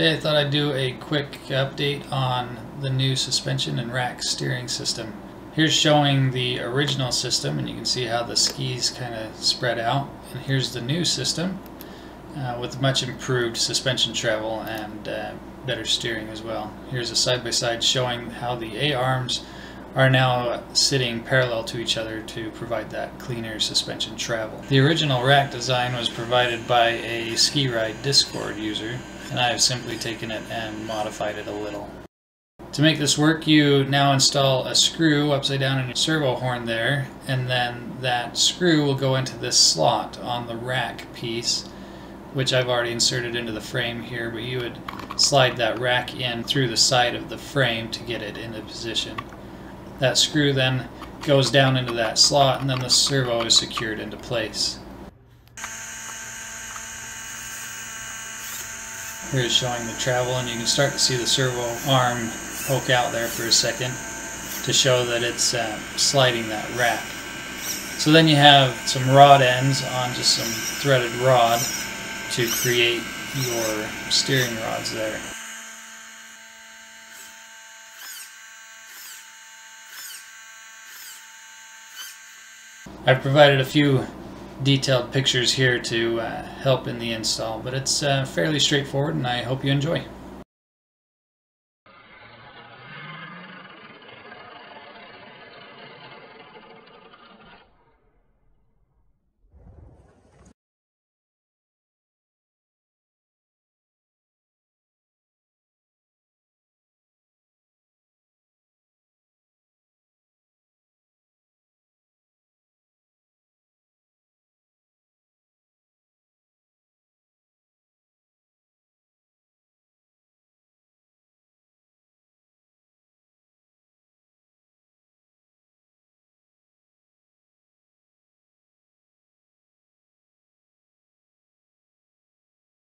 Today I thought I'd do a quick update on the new suspension and rack steering system. Here's showing the original system, and you can see how the skis kind of spread out. And here's the new system with much improved suspension travel and better steering as well. Here's a side-by-side showing how the A-arms are now sitting parallel to each other to provide that cleaner suspension travel. The original rack design was provided by a SkeeRide Discord user, and I have simply taken it and modified it a little. To make this work, you now install a screw upside down in your servo horn there, and then that screw will go into this slot on the rack piece, which I've already inserted into the frame here, but you would slide that rack in through the side of the frame to get it into position. That screw then goes down into that slot, and then the servo is secured into place. Here is showing the travel, and you can start to see the servo arm poke out there for a second to show that it's sliding that rack. So then you have some rod ends on just some threaded rod to create your steering rods there. I've provided a few detailed pictures here to help in the install, but it's fairly straightforward, and I hope you enjoy.